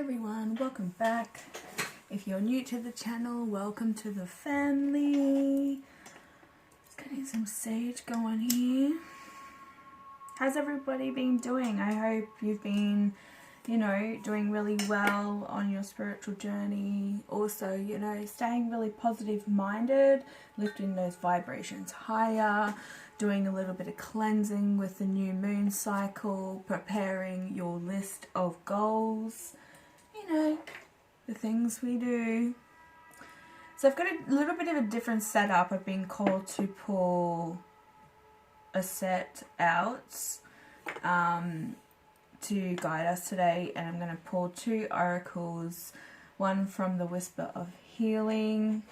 everyone, welcome back. If you're new to the channel, welcome to the family. Just getting some sage going here. How's everybody been doing? I hope you've been, doing really well on your spiritual journey. Also, staying really positive minded, lifting those vibrations higher, doing a little bit of cleansing with the new moon cycle, preparing your list of goals, the things we do. So I've got a little bit of a different setup. I've been called to pull a set out to guide us today, and I'm going to pull two oracles, one from the Whisper of Healing,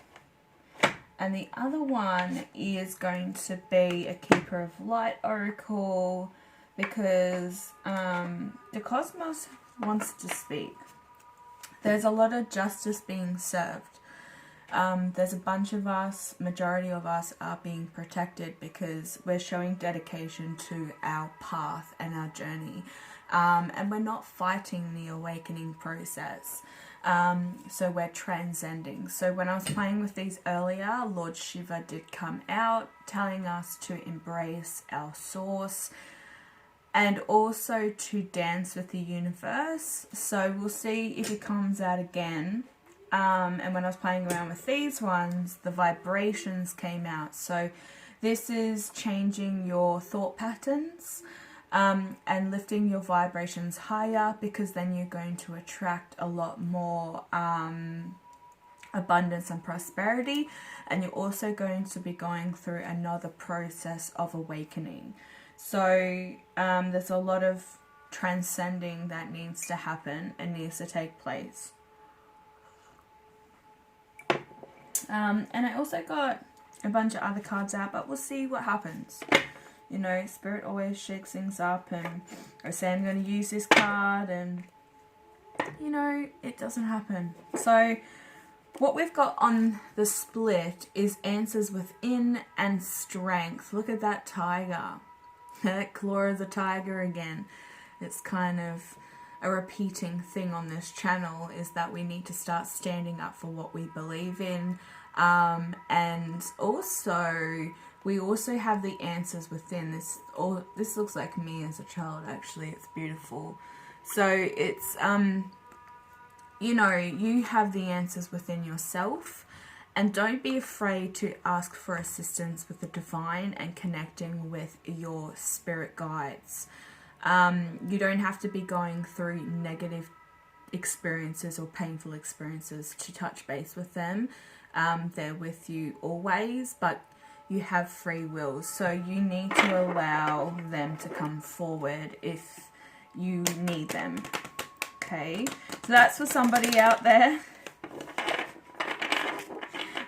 and the other one is going to be a Keeper of Light oracle, because the cosmos wants to speak. There's a lot of justice being served. There's a bunch of us, majority of us are being protected because we're showing dedication to our path and our journey. And we're not fighting the awakening process. So we're transcending. So when I was playing with these earlier, Lord Shiva did come out telling us to embrace our source and also to dance with the universe. So we'll see if it comes out again. And when I was playing around with these ones, the vibrations came out. So this is changing your thought patterns and lifting your vibrations higher, because then you're going to attract a lot more abundance and prosperity. And you're also going to be going through another process of awakening. So there's a lot of transcending that needs to happen and needs to take place. And I also got a bunch of other cards out, but we'll see what happens. Spirit always shakes things up, and I say I'm going to use this card, and it doesn't happen. So what we've got on the split is answers within and strength. Look at that tiger. That claw of the tiger again. It's kind of a repeating thing on this channel, is that we need to start standing up for what we believe in. And also, we also have the answers within. This looks like me as a child, actually. It's beautiful. So it's, you have the answers within yourself. And don't be afraid to ask for assistance with the divine and connecting with your spirit guides. You don't have to be going through negative experiences or painful experiences to touch base with them. They're with you always, but you have free will. So you need to allow them to come forward if you need them. Okay, so that's for somebody out there.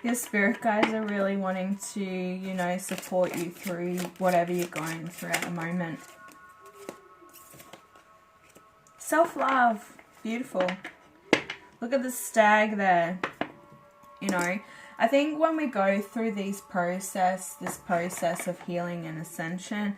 Your spirit guides are really wanting to, support you through whatever you're going through at the moment. Self-love. Beautiful. Look at the stag there. I think when we go through this process of healing and ascension,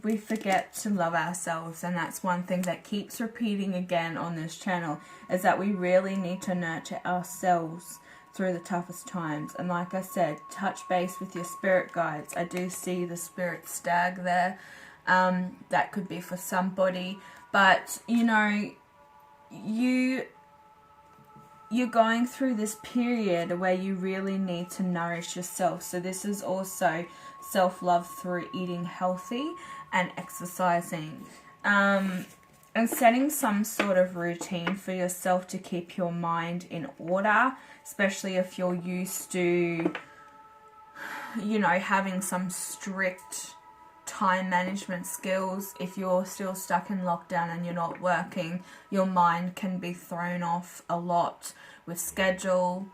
we forget to love ourselves. And that's one thing that keeps repeating again on this channel, is that we really need to nurture ourselves through the toughest times. And like I said, touch base with your spirit guides. I do see the spirit stag there. That could be for somebody, but you're going through this period where you really need to nourish yourself. So this is also self-love through eating healthy and exercising. And setting some sort of routine for yourself to keep your mind in order, especially if you're used to, having some strict time management skills. If you're still stuck in lockdown and you're not working, your mind can be thrown off a lot with schedule.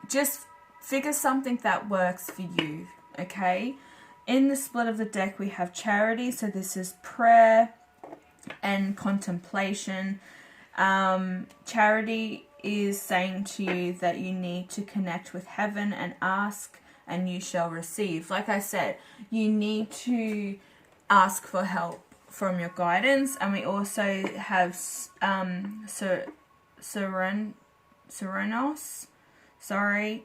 Just figure something that works for you, okay? In the split of the deck, we have charity. So this is prayer and contemplation. Charity is saying to you that you need to connect with heaven and ask, and you shall receive. Like I said, you need to ask for help from your guidance. And we also have Serenos. Sorry,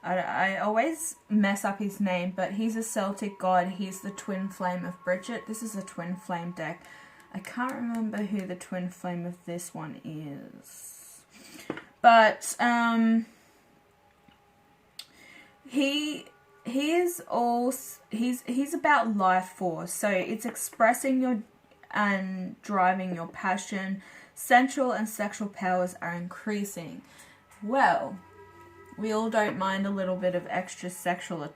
I always mess up his name, but he's a Celtic god. He's the twin flame of Bridget. This is a twin flame deck. I can't remember who the twin flame of this one is, but he's about life force. So it's expressing your and driving your passion. Sensual and sexual powers are increasing. Well, we all don't mind a little bit of extra sexual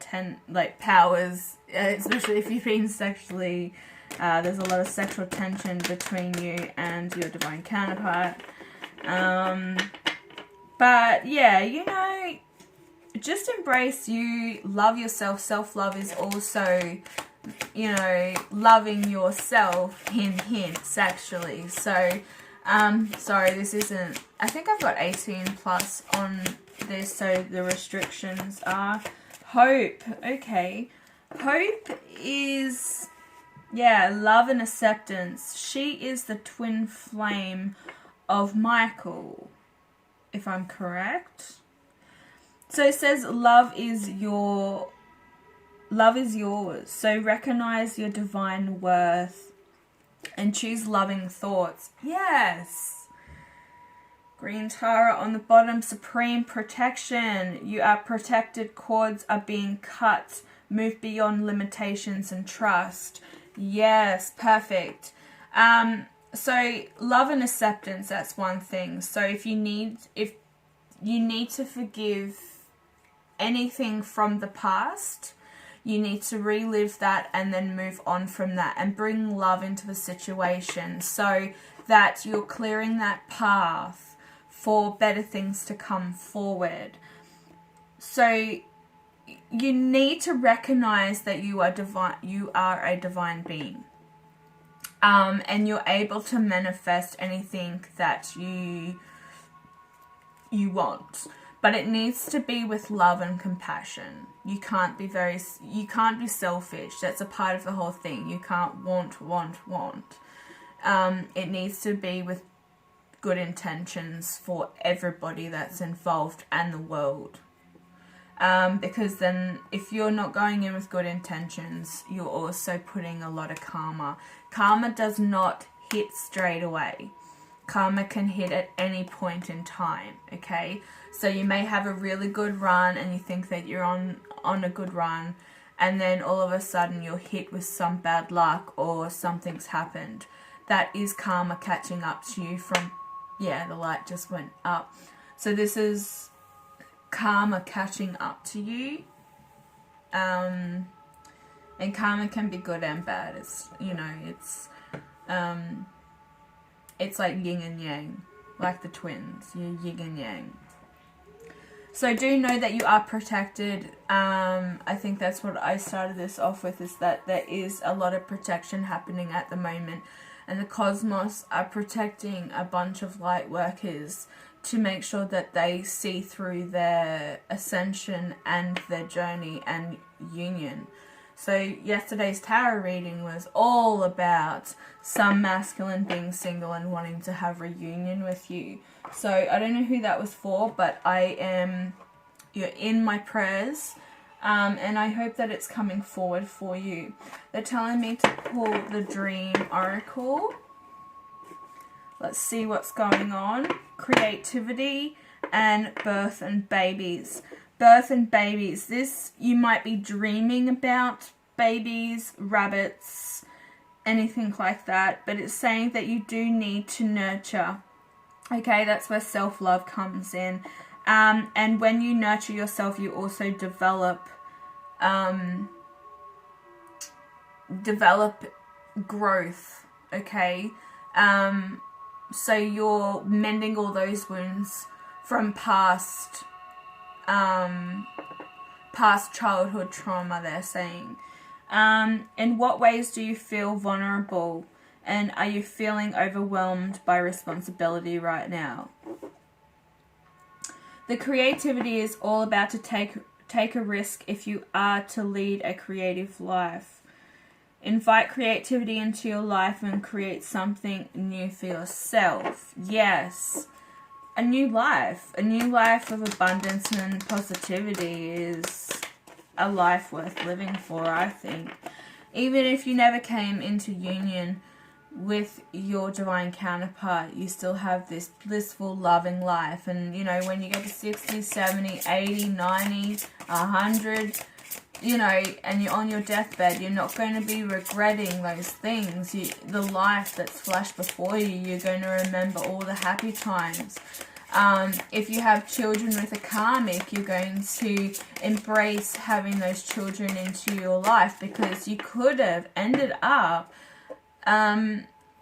powers, especially if you've been sexually, there's a lot of sexual tension between you and your divine counterpart. But yeah, you know, just embrace you, love yourself. Self-love is also, you know, loving yourself, hint, sexually. So, sorry, this isn't, I think I've got 18 plus on this, so the restrictions are Hope. Okay, Hope is, yeah, love and acceptance. She is the twin flame of Michael, if I'm correct. So it says love is yours. So recognize your divine worth and choose loving thoughts. Yes. Green Tara on the bottom, supreme protection. You are protected, cords are being cut. Move beyond limitations and trust. Yes, perfect. So love and acceptance, that's one thing. So if you need to forgive anything from the past, you need to relive that and then move on from that and bring love into the situation so that you're clearing that path for better things to come forward. So you need to recognize that you are divine, you are a divine being. And you're able to manifest anything that you want. But it needs to be with love and compassion. You can't be selfish. That's a part of the whole thing. You can't want. It needs to be with good intentions for everybody that's involved and the world. Because then if you're not going in with good intentions, you're also putting a lot of karma. Karma does not hit straight away. Karma can hit at any point in time, okay? So you may have a really good run and you think that you're on a good run, and then all of a sudden you're hit with some bad luck or something's happened. That is karma catching up to you from, yeah, the light just went up. So this is karma catching up to you. And karma can be good and bad. It's, you know, it's like yin and yang, like the twins. You're yin and yang. So do know that you are protected. I think that's what I started this off with, is that there is a lot of protection happening at the moment. And the cosmos are protecting a bunch of light workers to make sure that they see through their ascension and their journey and union. So yesterday's tarot reading was all about some masculine being single and wanting to have reunion with you. So I don't know who that was for, but you're in my prayers, and I hope that it's coming forward for you. They're telling me to pull the Dream Oracle. Let's see what's going on. Creativity and birth and babies. Birth and babies. This, you might be dreaming about babies, rabbits, anything like that. But it's saying that you do need to nurture. Okay, that's where self-love comes in. And when you nurture yourself, you also develop growth. Okay. So you're mending all those wounds from past childhood trauma, they're saying. In what ways do you feel vulnerable? And are you feeling overwhelmed by responsibility right now? The creativity is all about to take a risk if you are to lead a creative life. Invite creativity into your life and create something new for yourself. Yes. A new life of abundance and positivity is a life worth living for, I think. Even if you never came into union with your divine counterpart, you still have this blissful, loving life. And, you know, when you get to 60, 70, 80, 90, 100, you know, and you're on your deathbed, you're not going to be regretting those things. The life that's flashed before you, you're going to remember all the happy times. If you have children with a karmic, you're going to embrace having those children into your life, because you could have ended up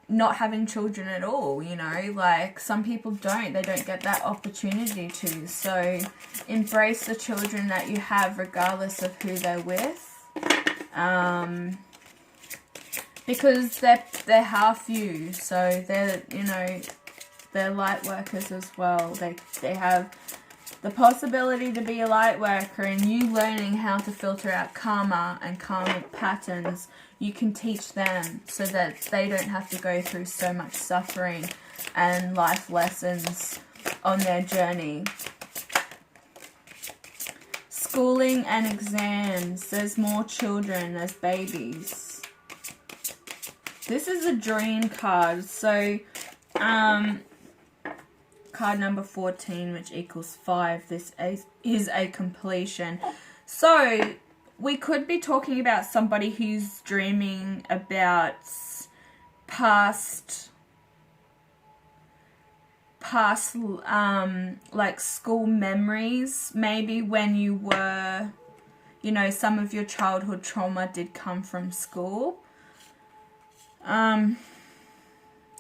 not having children at all, you know, like some people they don't get that opportunity to. So embrace the children that you have regardless of who they're with, because they're half you, so they're, you know, they're light workers as well. They have the possibility to be a light worker, and you learning how to filter out karma and karmic patterns, you can teach them so that they don't have to go through so much suffering and life lessons on their journey. Schooling and exams. There's more children as babies. This is a dream card. So, card number 14, which equals 5. This is a completion. So we could be talking about somebody who's dreaming about past like school memories. Maybe when you were, you know, some of your childhood trauma did come from school. I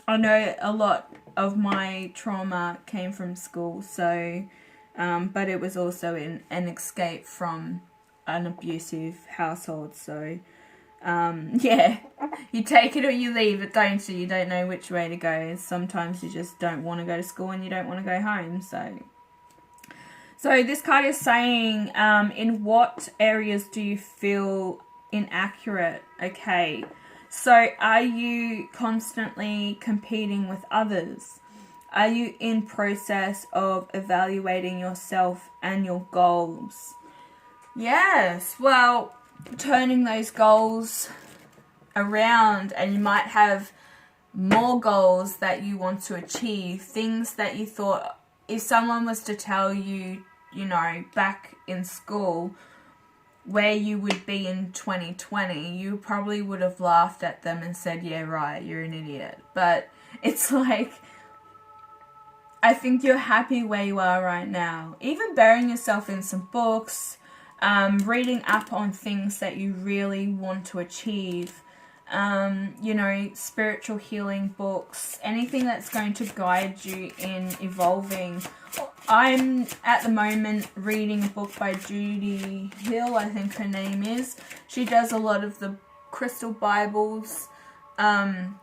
know a lot of my trauma came from school, so but it was also an escape from an abusive household. So yeah, you take it or you leave it, don't you? You don't know which way to go. Sometimes you just don't want to go to school and you don't want to go home. So this card is saying, in what areas do you feel inaccurate? Okay, so are you constantly competing with others? Are you in process of evaluating yourself and your goals? Yes, well, turning those goals around, and you might have more goals that you want to achieve, things that you thought, if someone was to tell you, you know, back in school where you would be in 2020, you probably would have laughed at them and said, yeah, right, you're an idiot. But it's like, I think you're happy where you are right now. Even burying yourself in some books, reading up on things that you really want to achieve, you know, spiritual healing books, anything that's going to guide you in evolving. I'm at the moment reading a book by Judy Hill, I think her name is. She does a lot of the crystal Bibles, and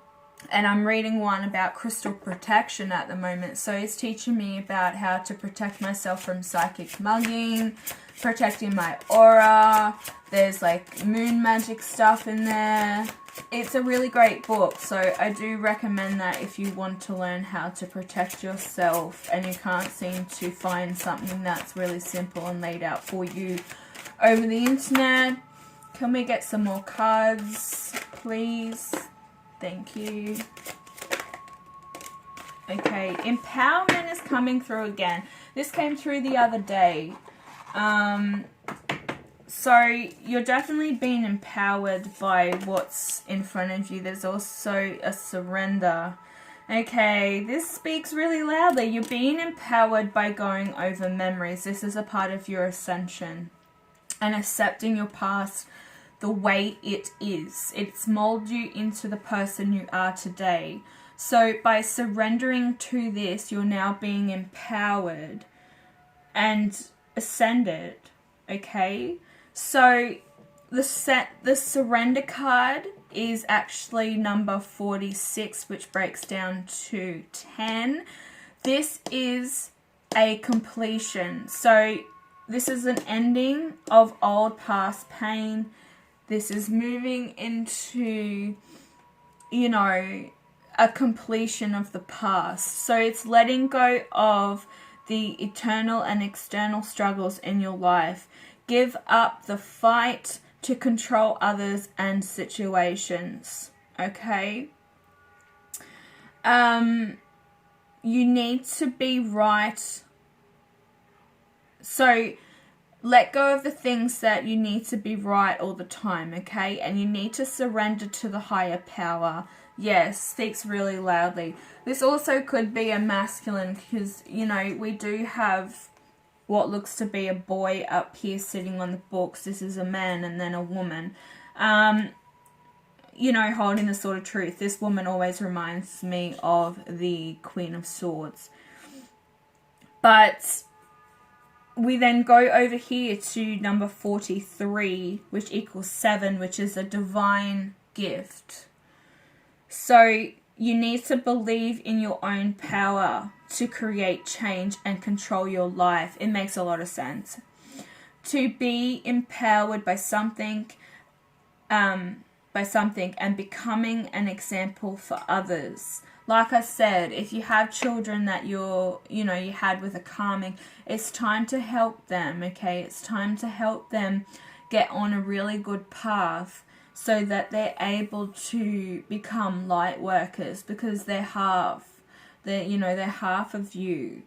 I'm reading one about crystal protection at the moment. So it's teaching me about how to protect myself from psychic mugging, protecting my aura. There's like moon magic stuff in there. It's a really great book, so I do recommend that if you want to learn how to protect yourself and you can't seem to find something that's really simple and laid out for you over the internet. Can we get some more cards, please? Thank you. Okay, empowerment is coming through again. This came through the other day. So you're definitely being empowered by what's in front of you. There's also a surrender. Okay, this speaks really loudly. You're being empowered by going over memories. This is a part of your ascension and accepting your past the way it is. It's molded you into the person you are today. So by surrendering to this, you're now being empowered and ascended. Okay, so the surrender card is actually number 46, which breaks down to 10. This is a completion. So this is an ending of old past pain, This is moving into, you know, a completion of the past. So it's letting go of the eternal and external struggles in your life. Give up the fight to control others and situations. Okay? You need to be right. So let go of the things that you need to be right all the time, okay? And you need to surrender to the higher power. Yes, speaks really loudly. This also could be a masculine because, you know, we do have what looks to be a boy up here sitting on the books. This is a man and then a woman. You know, holding the sword of truth. This woman always reminds me of the Queen of Swords. But we then go over here to number 43, which equals 7, which is a divine gift. So you need to believe in your own power to create change and control your life. It makes a lot of sense. To be empowered by something and becoming an example for others. Like I said, if you have children that you had with a calming, it's time to help them, okay? It's time to help them get on a really good path so that they're able to become light workers, because they're half of you.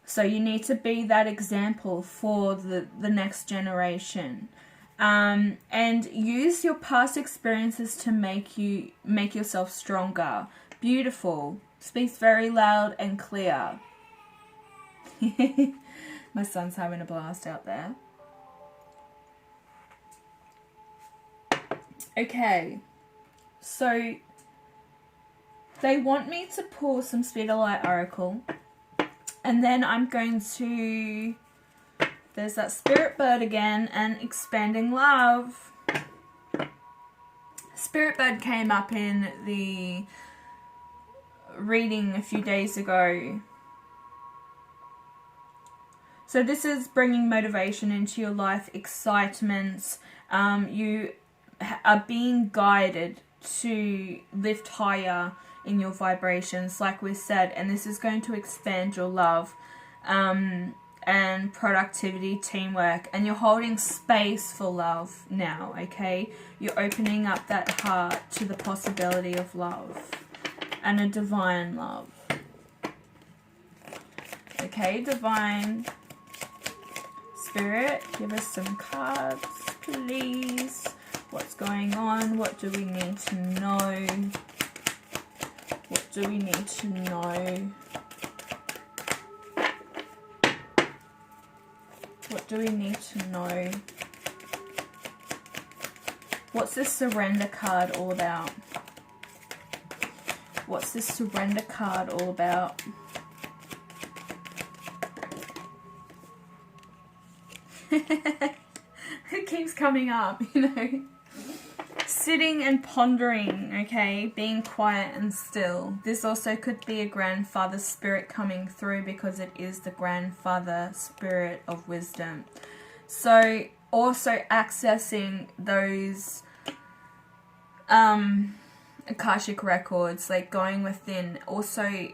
So you need to be that example for the next generation. And use your past experiences to make yourself stronger. Beautiful. Speaks very loud and clear. My son's having a blast out there. Okay. So they want me to pull some Spirit of Light Oracle. And then I'm going to... There's that Spirit Bird again, and Expanding Love. Spirit Bird came up in the reading a few days ago. So this is bringing motivation into your life, excitement. You are being guided to lift higher in your vibrations, like we said, and this is going to expand your love. And productivity, teamwork, and you're holding space for love now, okay? You're opening up that heart to the possibility of love and a divine love. Okay, divine spirit, give us some cards, please. What's going on? What do we need to know? What do we need to know? What do we need to know? What's this surrender card all about? What's this surrender card all about? It keeps coming up, you know. Sitting and pondering, okay? Being quiet and still. This also could be a grandfather spirit coming through, because it is the grandfather spirit of wisdom. So also accessing those Akashic records, like going within. Also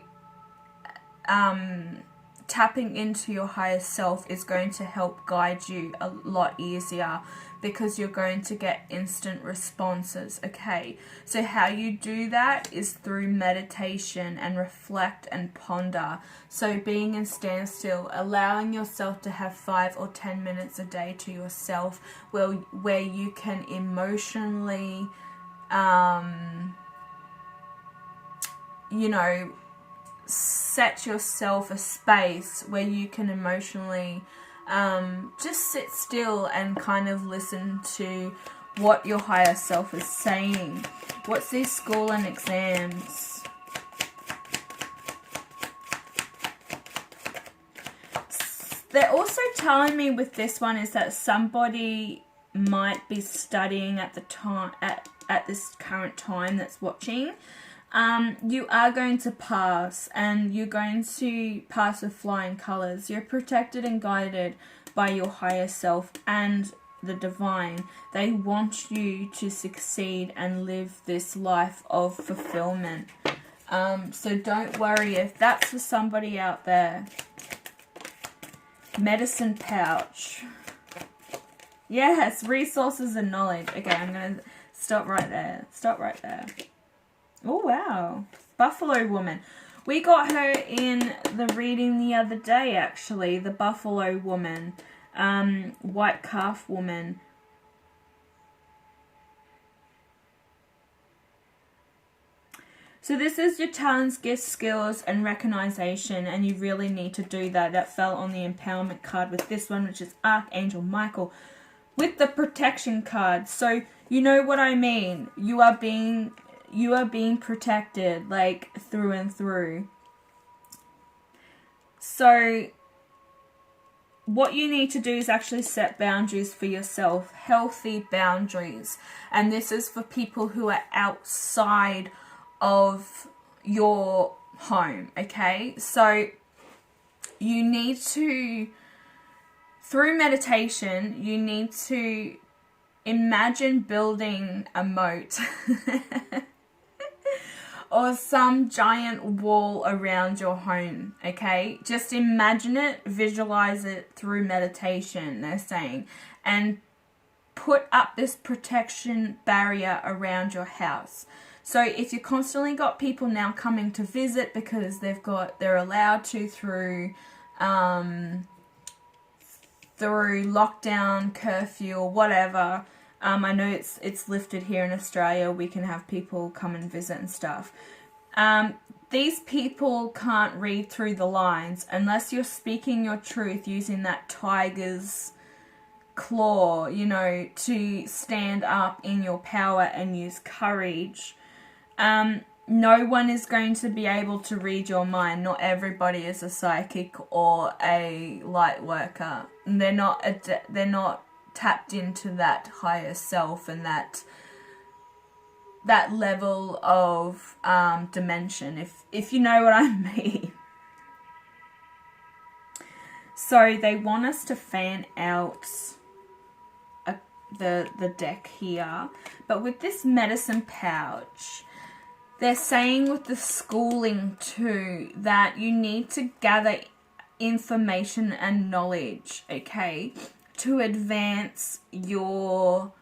tapping into your higher self is going to help guide you a lot easier, because you're going to get instant responses, okay? So how you do that is through meditation and reflect and ponder. So being in standstill, allowing yourself to have 5 or 10 minutes a day to yourself, where you can emotionally, you know, set yourself a space where you can emotionally just sit still and kind of listen to what your higher self is saying. What's this? School and exams. They're also telling me with this one is that somebody might be studying at the time, at this current time that's watching. You are going to pass, and you're going to pass with flying colors. You're protected and guided by your higher self, and the divine. They want you to succeed and live this life of fulfillment. So don't worry if that's for somebody out there. Medicine pouch. Yes, resources and knowledge. Okay, I'm going to stop right there. Stop right there. Oh, wow. Buffalo woman. We got her in the reading the other day, actually. The buffalo woman. White calf woman. So this is your talents, gifts, skills, and recognition, and you really need to do that. That fell on the empowerment card with this one, which is Archangel Michael, with the protection card. So you know what I mean. You are being protected, like, through and through. So what you need to do is actually set boundaries for yourself, healthy boundaries. And this is for people who are outside of your home, okay? So you need to, through meditation, you need to imagine building a moat or some giant wall around your home, okay? Just imagine it, visualize it through meditation, they're saying, and put up this protection barrier around your house. So if you constantly got people now coming to visit because they're allowed to through lockdown, curfew, or whatever. I know it's lifted here in Australia. We can have people come and visit and stuff. These people can't read through the lines unless you're speaking your truth using that tiger's claw, you know, to stand up in your power and use courage. No one is going to be able to read your mind. Not everybody is a psychic or a light worker. And they're not tapped into that higher self and that level of dimension, if you know what I mean. So they want us to fan out the deck here, but with this medicine pouch, they're saying with the schooling too that you need to gather information and knowledge, okay, to advance your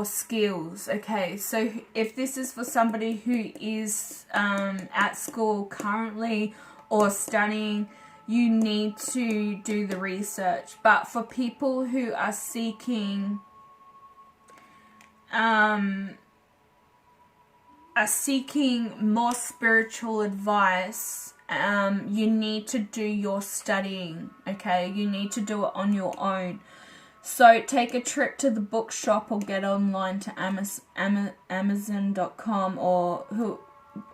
skills, okay? So if this is for somebody who is at school currently or studying, you need to do the research. But for people who are seeking more spiritual advice, you need to do your studying, okay? You need to do it on your own. So take a trip to the bookshop or get online to Amazon.com or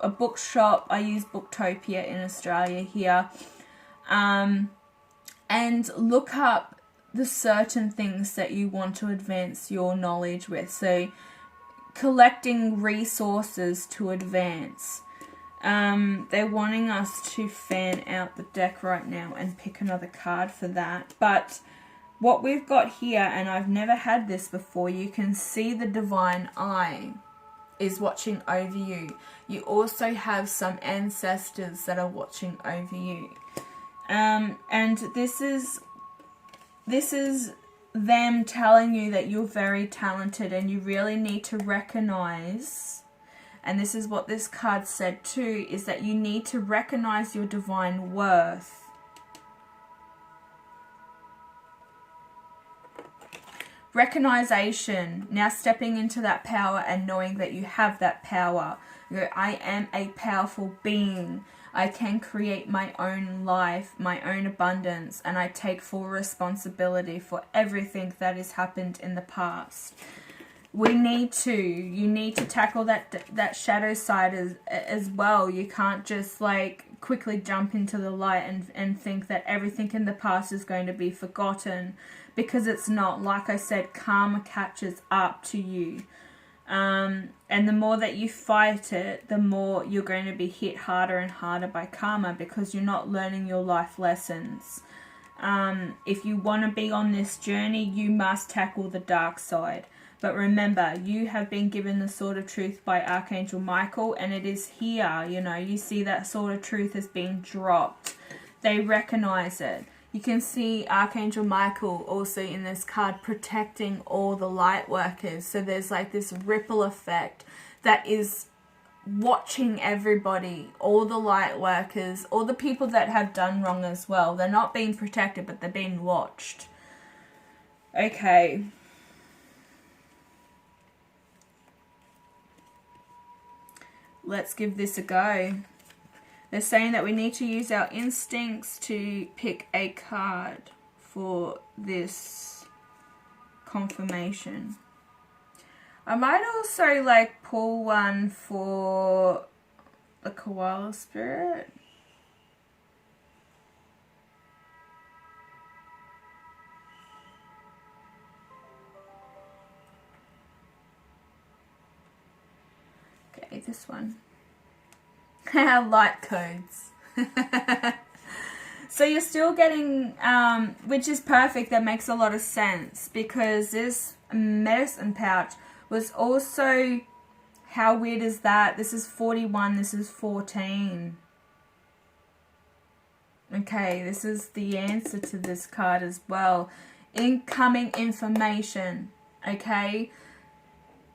a bookshop. I use Booktopia in Australia here. And look up the certain things that you want to advance your knowledge with. So collecting resources to advance. They're wanting us to fan out the deck right now and pick another card for that. But what we've got here, and I've never had this before, you can see the divine eye is watching over you. You also have some ancestors that are watching over you. And this is them telling you that you're very talented and you really need to recognize, and this is what this card said too, is that you need to recognize your divine worth. Recognition, now stepping into that power and knowing that you have that power. You go, I am a powerful being. I can create my own life, my own abundance, and I take full responsibility for everything that has happened in the past. You need to tackle that shadow side as well. You can't just like quickly jump into the light and think that everything in the past is going to be forgotten, because it's not. Like I said, karma catches up to you. And the more that you fight it, the more you're going to be hit harder and harder by karma, because you're not learning your life lessons. If you want to be on this journey, you must tackle the dark side. But remember, you have been given the sword of truth by Archangel Michael, and it is here, you know, you see that sword of truth has been dropped. They recognize it. You can see Archangel Michael also in this card protecting all the light workers. So there's like this ripple effect that is watching everybody, all the light workers, all the people that have done wrong as well. They're not being protected, but they're being watched. Okay. Let's give this a go. They're saying that we need to use our instincts to pick a card for this confirmation. I might also like pull one for the koala spirit. Okay, this one. Light codes. So you're still getting, which is perfect, that makes a lot of sense, because this medicine pouch was also, how weird is that? This is 41, this is 14. Okay, this is the answer to this card as well. Incoming information, okay?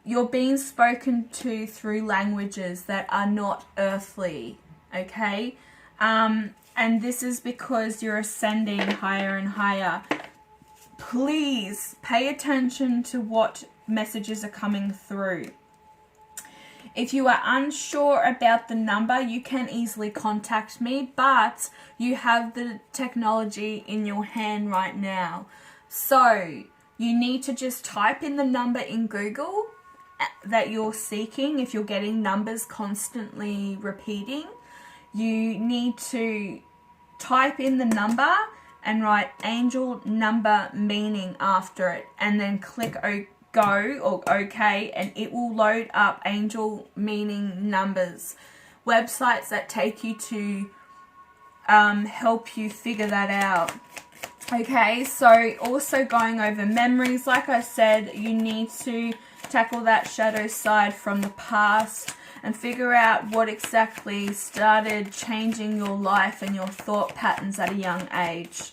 You're being spoken to through languages that are not earthly, okay? And this is because you're ascending higher and higher. Please pay attention to what messages are coming through. If you are unsure about the number, you can easily contact me, but you have the technology in your hand right now. So you need to just type in the number in Google that you're seeking. If you're getting numbers constantly repeating, you need to type in the number and write angel number meaning after it, and then click go or OK, and it will load up angel meaning numbers, websites that take you to help you figure that out. Okay, so also going over memories, like I said, you need to tackle that shadow side from the past and figure out what exactly started changing your life and your thought patterns at a young age.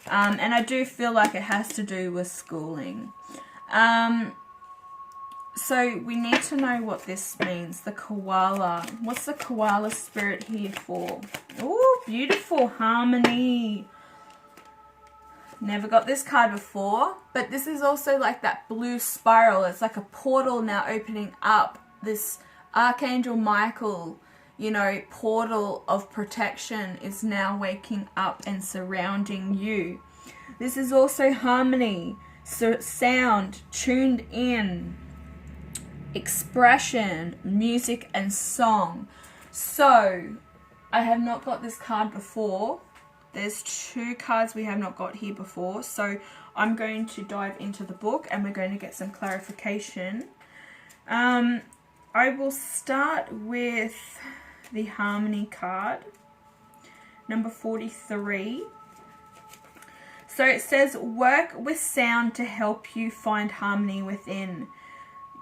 And I do feel like it has to do with schooling. So we need to know what this means. The koala. What's the koala spirit here for? Oh, beautiful harmony. Never got this card before, but this is also like that blue spiral. It's like a portal now opening up. This Archangel Michael, you know, portal of protection is now waking up and surrounding you. This is also harmony, so sound, tuned in, expression, music and song. So I have not got this card before. There's two cards we have not got here before, so I'm going to dive into the book and we're going to get some clarification. I will start with the harmony card, number 43. So it says, work with sound to help you find harmony within.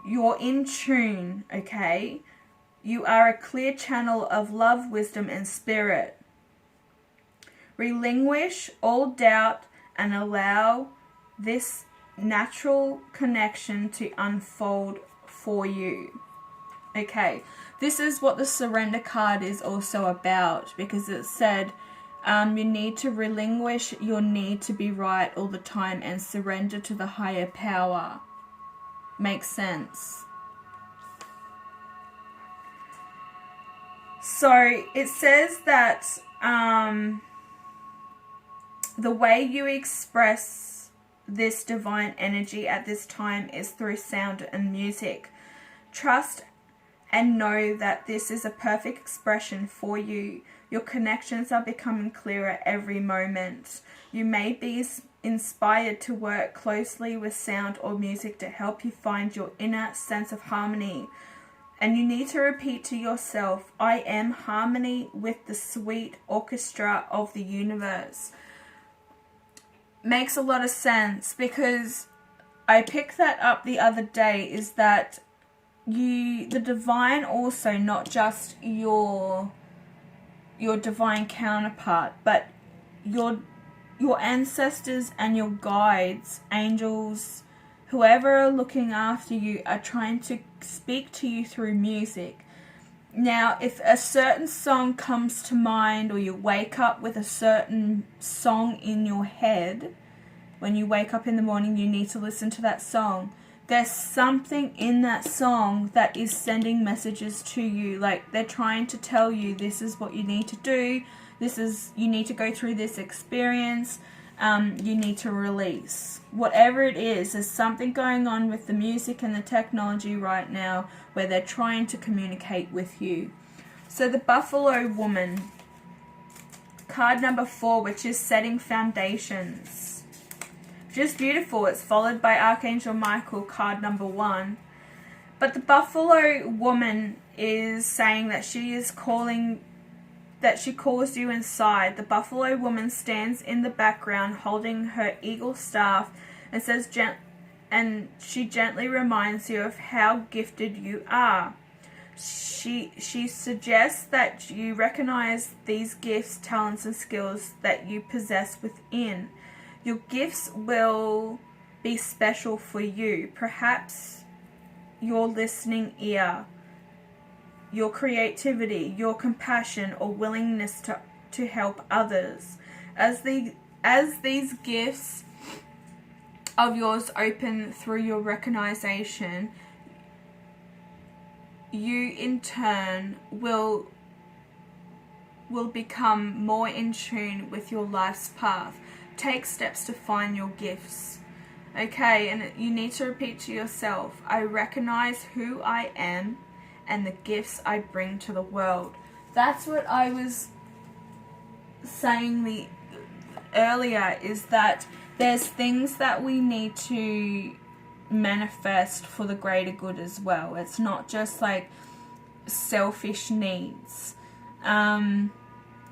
You're in tune, okay? You are a clear channel of love, wisdom, and spirit. Relinquish all doubt and allow this natural connection to unfold for you. Okay, this is what the surrender card is also about, because it said you need to relinquish your need to be right all the time and surrender to the higher power. Makes sense. So it says that the way you express this divine energy at this time is through sound and music. Trust and know that this is a perfect expression for you. Your connections are becoming clearer every moment. You may be inspired to work closely with sound or music to help you find your inner sense of harmony. And you need to repeat to yourself, I am harmony with the sweet orchestra of the universe. makes a lot of sense, because I picked that up the other day, is that the divine also, not just your divine counterpart, but your ancestors and your guides, angels, whoever are looking after you, are trying to speak to you through music. Now, if a certain song comes to mind, or you wake up with a certain song in your head, when you wake up in the morning, you need to listen to that song. There's something in that song that is sending messages to you. Like, they're trying to tell you, this is what you need to do. You need to go through this experience. You need to release. Whatever it is, there's something going on with the music and the technology right now where they're trying to communicate with you. So the Buffalo Woman, card number 4, which is setting foundations. Just beautiful. It's followed by Archangel Michael, card number 1. But the Buffalo Woman is saying that she calls you inside. The Buffalo Woman stands in the background holding her eagle staff and says, and she gently reminds you of how gifted you are. She suggests that you recognize these gifts, talents, and skills that you possess within. Your gifts will be special for you. Perhaps your listening ear, your creativity, your compassion, or willingness to help others. As these gifts of yours open through your recognition, you in turn will become more in tune with your life's path. Take steps to find your gifts. Okay, and you need to repeat to yourself, I recognize who I am and the gifts I bring to the world. That's what I was saying earlier, is that there's things that we need to manifest for the greater good as well. It's not just like selfish needs.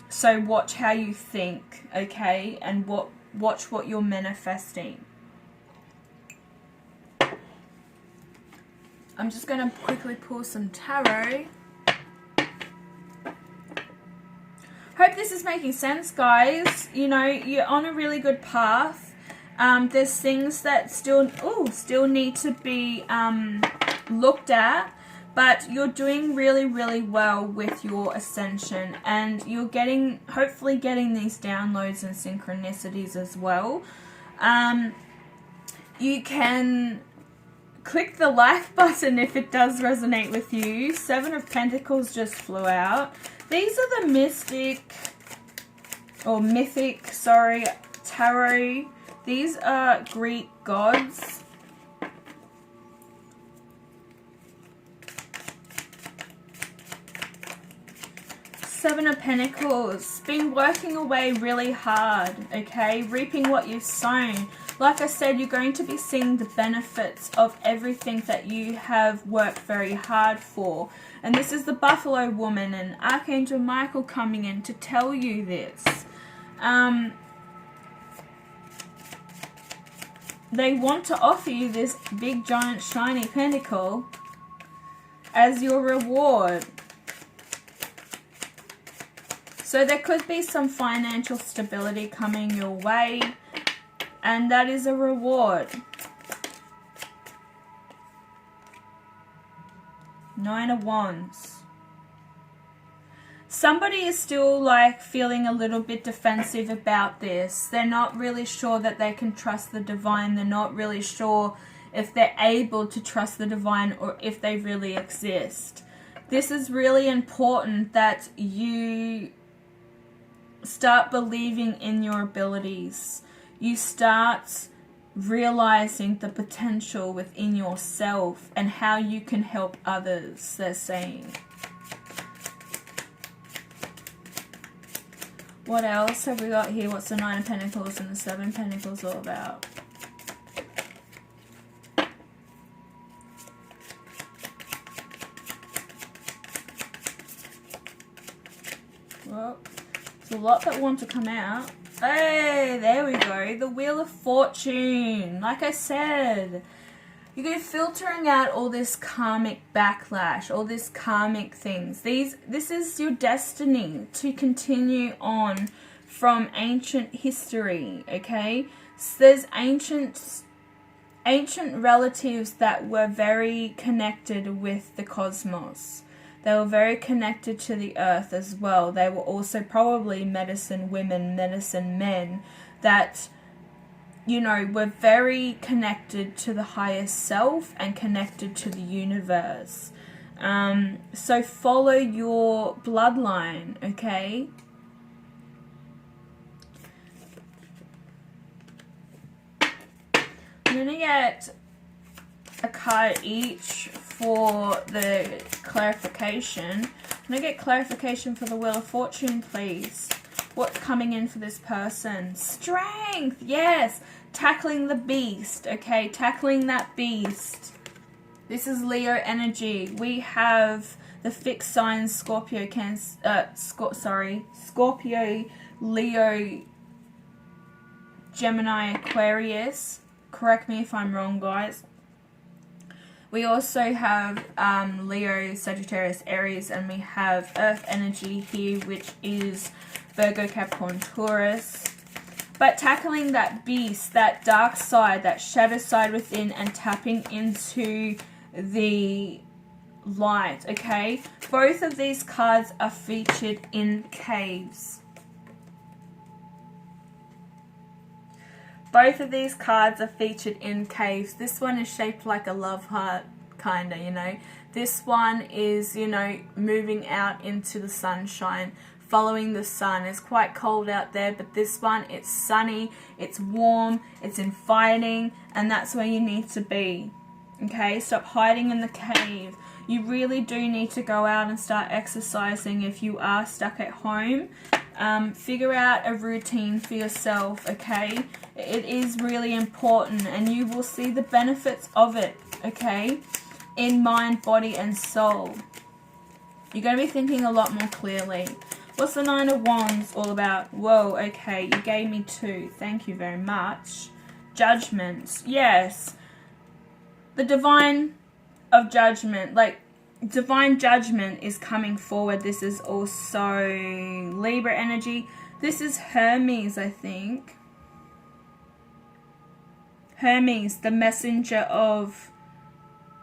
So watch how you think, okay? And watch what you're manifesting. I'm just going to quickly pull some tarot. Hope this is making sense, guys. You know, you're on a really good path. There's things that still need to be looked at, but you're doing really, really well with your ascension, and you're hopefully getting these downloads and synchronicities as well. You can click the like button if it does resonate with you. 7 of Pentacles just flew out. These are the mythic tarot. These are Greek gods. Seven of Pentacles. Been working away really hard, okay? Reaping what you've sown. Like I said, you're going to be seeing the benefits of everything that you have worked very hard for. And this is the Buffalo Woman and Archangel Michael coming in to tell you this. They want to offer you this big, giant, shiny pentacle as your reward. So there could be some financial stability coming your way, and that is a reward. 9 of Wands. Somebody is still like feeling a little bit defensive about this. They're not really sure that they can trust the divine. They're not really sure if they're able to trust the divine or if they really exist. This is really important that you start believing in your abilities. You start realizing the potential within yourself and how you can help others, they're saying. What else have we got here? What's the 9 of Pentacles and the 7 of Pentacles all about? Well, there's a lot that want to come out. Hey, there we go. The Wheel of Fortune. Like I said, you go filtering out all this karmic backlash, all this karmic things. This is your destiny to continue on from ancient history, okay? So there's ancient relatives that were very connected with the cosmos. They were very connected to the earth as well. They were also probably medicine women, medicine men that, you know, were very connected to the higher self and connected to the universe. So follow your bloodline, okay? I'm going to get a card each for the clarification. Can I get clarification for the Wheel of Fortune, please? What's coming in for this person? Strength, yes. Tackling the beast, okay? Tackling that beast. This is Leo energy. We have the fixed signs Scorpio, Scorpio, Leo, Gemini, Aquarius. Correct me if I'm wrong, guys. We also have Leo, Sagittarius, Aries, and we have Earth energy here, which is Virgo, Capricorn, Taurus. But tackling that beast, that dark side, that shadow side within, and tapping into the light, okay? Both of these cards are featured in caves. Both of these cards are featured in caves. This one is shaped like a love heart, kinda, you know. This one is, you know, moving out into the sunshine, following the sun. It's quite cold out there, but this one, it's sunny, it's warm, it's inviting, and that's where you need to be. Okay, stop hiding in the cave. You really do need to go out and start exercising if you are stuck at home. Figure out a routine for yourself, okay? It is really important, and you will see the benefits of it, okay? In mind, body, and soul. You're going to be thinking a lot more clearly. What's the Nine of Wands all about? Whoa, okay, you gave me two. Thank you very much. Judgment. Yes. The divine of judgment, like divine judgment is coming forward. This is also Libra energy. This is Hermes, I think. Hermes, the messenger of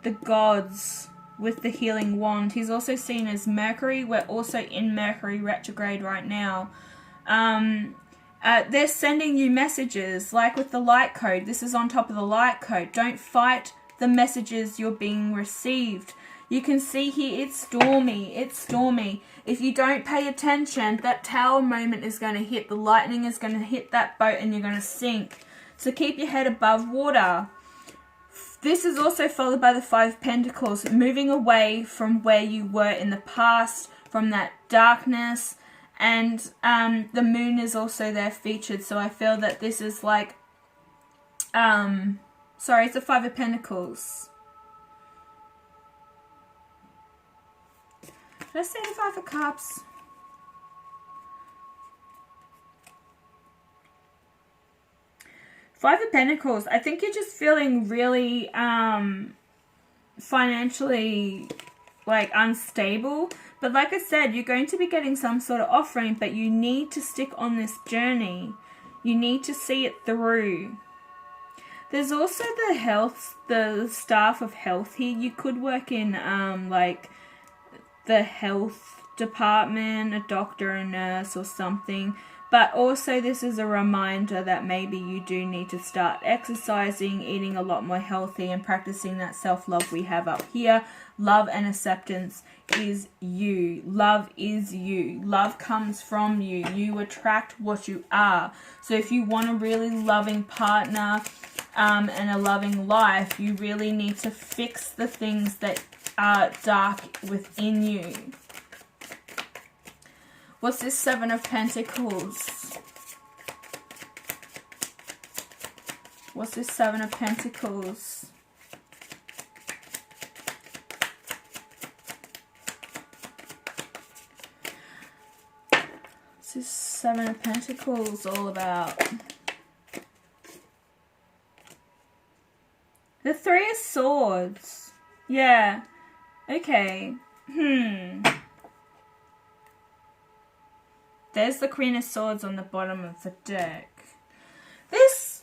the gods with the healing wand. He's also seen as Mercury. We're also in Mercury retrograde right now. They're sending you messages, like with the light code. This is on top of the light code. Don't fight the messages you're being received. You can see here it's stormy. It's stormy. If you don't pay attention, that tower moment is going to hit. The lightning is going to hit that boat and you're going to sink. So keep your head above water. This is also followed by the Five of Pentacles, moving away from where you were in the past, from that darkness. And the moon is also there featured. So I feel that this is like, sorry, it's the Five of Pentacles. Did I say the Five of Cups? Five of Pentacles. I think you're just feeling really financially like unstable. But like I said, you're going to be getting some sort of offering, but you need to stick on this journey. You need to see it through. There's also the health, the staff of health here. You could work in like the health department, a doctor, a nurse or something. But also this is a reminder that maybe you do need to start exercising, eating a lot more healthy, and practicing that self-love we have up here. Love and acceptance is you. Love is you. Love comes from you. You attract what you are. So if you want a really loving partner and a loving life, you really need to fix the things that are dark within you. What's this Seven of Pentacles? What's this Seven of Pentacles? this Seven of Pentacles all about? The Three of Swords. Yeah. Okay. There's the Queen of Swords on the bottom of the deck. This...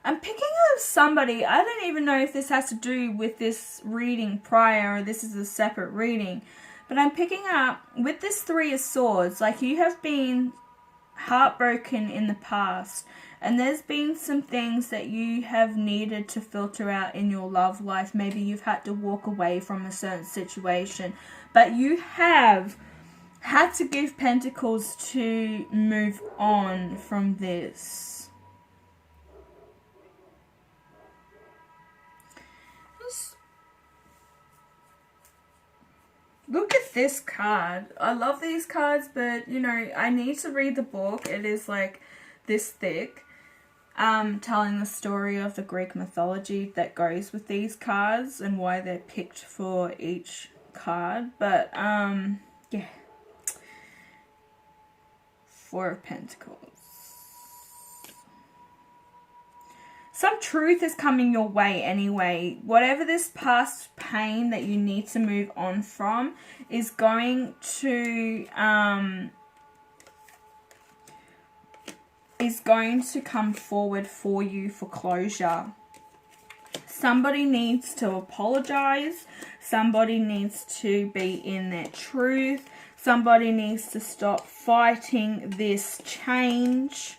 I'm picking up somebody. I don't even know if this has to do with this reading prior or this is a separate reading. But I'm picking up with this Three of Swords, like you have been heartbroken in the past. And there's been some things that you have needed to filter out in your love life. Maybe you've had to walk away from a certain situation. But you have had to give Pentacles to move on from this. Look at this card. I love these cards, but, you know, I need to read the book. It is like this thick. Telling the story of the Greek mythology that goes with these cards and why they're picked for each card. But, yeah. Four of Pentacles. Some truth is coming your way anyway. Whatever this past pain that you need to move on from is going to come forward for you for closure. Somebody needs to apologize. Somebody needs to be in their truth. Somebody needs to stop fighting this change.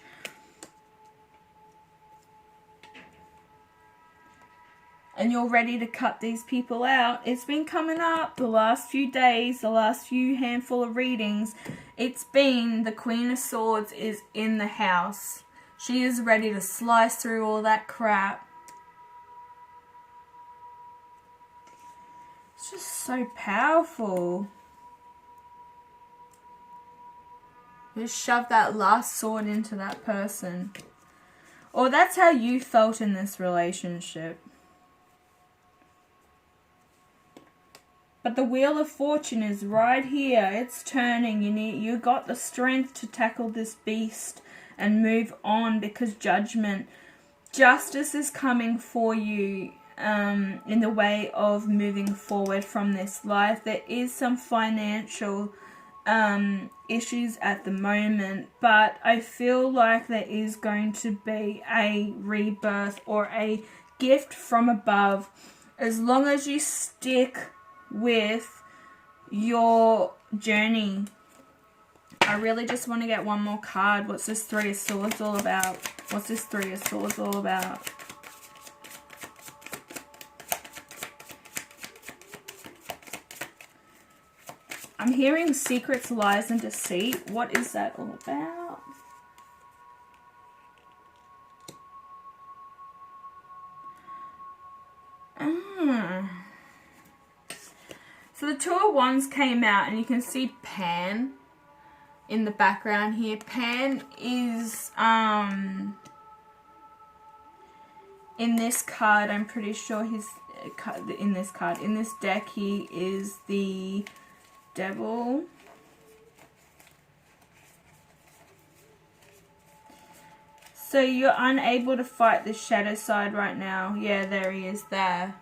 And you're ready to cut these people out. It's been coming up the last few days, the last few handful of readings. It's been the Queen of Swords is in the house. She is ready to slice through all that crap. It's just so powerful. Just shove that last sword into that person. Or that's how you felt in this relationship. But the Wheel of Fortune is right here. It's turning. You got the strength to tackle this beast and move on, because justice is coming for you in the way of moving forward from this life. There is some financial issues at the moment, but I feel like there is going to be a rebirth or a gift from above as long as you stick with your journey. I really just want to get one more card. What's this Three of Swords all about? What's this Three of Swords all about? I'm hearing secrets, lies, and deceit. What is that all about? So the Two of Wands came out, and you can see Pan in the background here. Pan is in this card. I'm pretty sure he's in this card. In this deck, he is the Devil. So you're unable to fight the shadow side right now. Yeah, there he is there.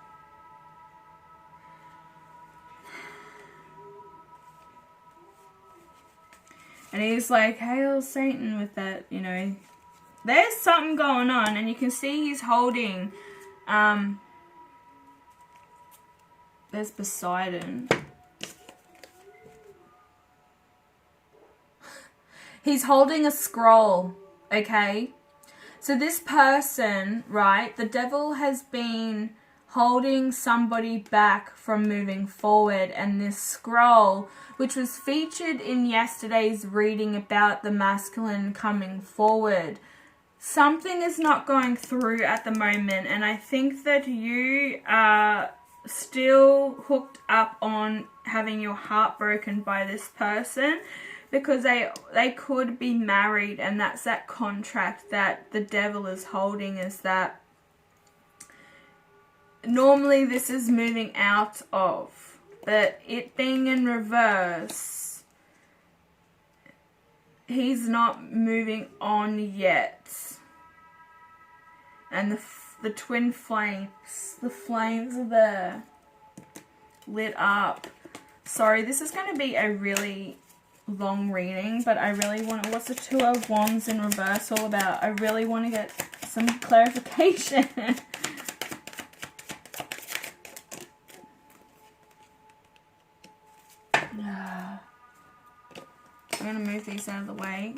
And he's like, hail Satan with that, you know. There's something going on, and you can see he's holding, there's Poseidon. He's holding a scroll, okay? So this person, right, the devil has been holding somebody back from moving forward, and this scroll, which was featured in yesterday's reading about the masculine coming forward, something is not going through at the moment, and I think that you are still hooked up on having your heart broken by this person, because they could be married, and that's that contract that the devil is holding, is that normally this is moving out of, but it being in reverse, he's not moving on yet. And the twin flames, the flames are there, lit up. Sorry, this is going to be a really long reading, but I really want to, what's the Two of Wands in reverse all about? I really want to get some clarification. I'm going to move these out of the way.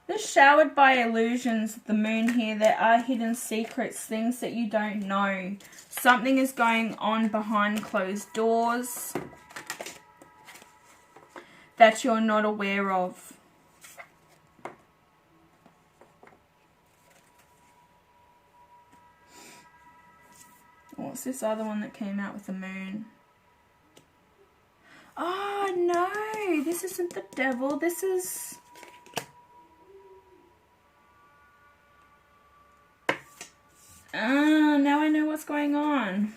This showered by illusions, the moon here, there are hidden secrets, things that you don't know. Something is going on behind closed doors that you're not aware of. What's this other one that came out with the moon? Oh no, this isn't the devil, this is... now I know what's going on.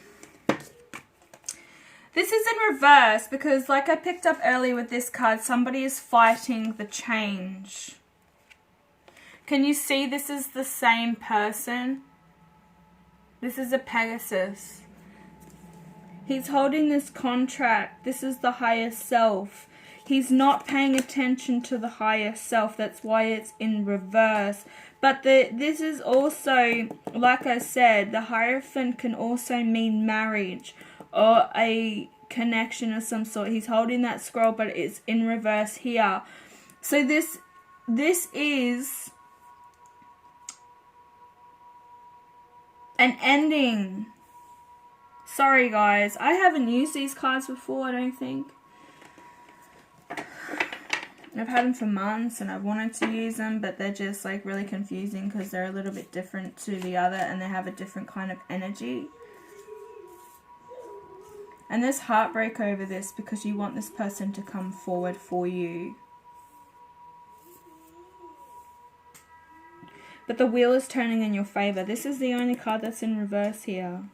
This is in reverse because, like I picked up earlier with this card, somebody is fighting the change. Can you see this is the same person? This is a Pegasus. He's holding this contract. This is the higher self. He's not paying attention to the higher self. That's why it's in reverse. But this is also, like I said, the Hierophant can also mean marriage or a connection of some sort. He's holding that scroll, but it's in reverse here. So this is an ending. Sorry guys, I haven't used these cards before, I don't think. I've had them for months and I've wanted to use them, but they're just like really confusing because they're a little bit different to the other and they have a different kind of energy. And there's heartbreak over this because you want this person to come forward for you. But the wheel is turning in your favor. This is the only card that's in reverse here.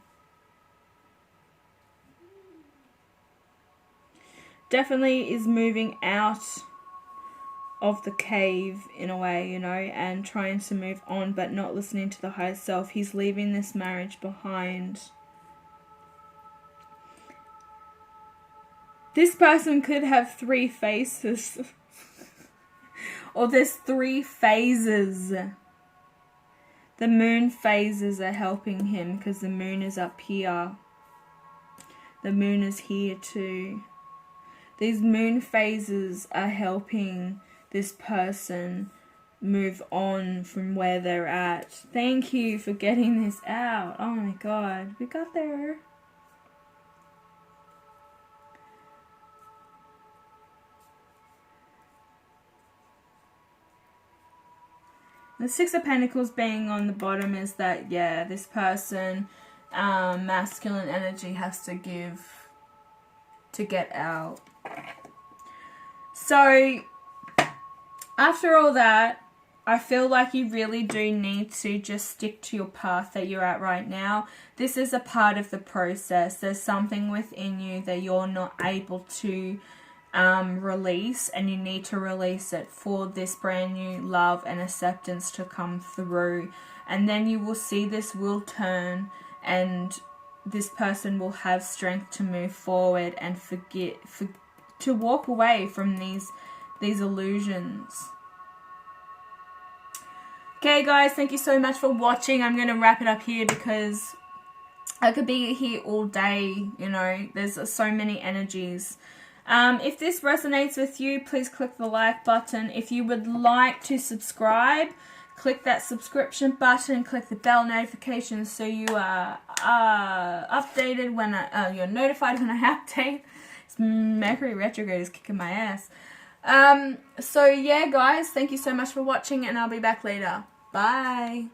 Definitely is moving out of the cave in a way, you know, and trying to move on but not listening to the higher self. He's leaving this marriage behind. This person could have 3 faces. Or there's 3 phases. The moon phases are helping him because the moon is up here. The moon is here too. These moon phases are helping this person move on from where they're at. Thank you for getting this out. Oh my god, we got there. The Six of Pentacles being on the bottom is that, yeah, this person, masculine energy has to give to get out. So, after all that, I feel like you really do need to just stick to your path that you're at right now. This is a part of the process. There's something within you that you're not able to release, and you need to release it for this brand new love and acceptance to come through. And then you will see this will turn and this person will have strength to move forward and to walk away from these illusions. Okay guys, thank you so much for watching. I'm going to wrap it up here because I could be here all day, you know, there's so many energies. If this resonates with you, please click the like button. If you would like to subscribe, click that subscription button, click the bell notification so you are updated when you're notified when I update. Mercury retrograde is kicking my ass. So yeah guys, thank you so much for watching and I'll be back later. Bye.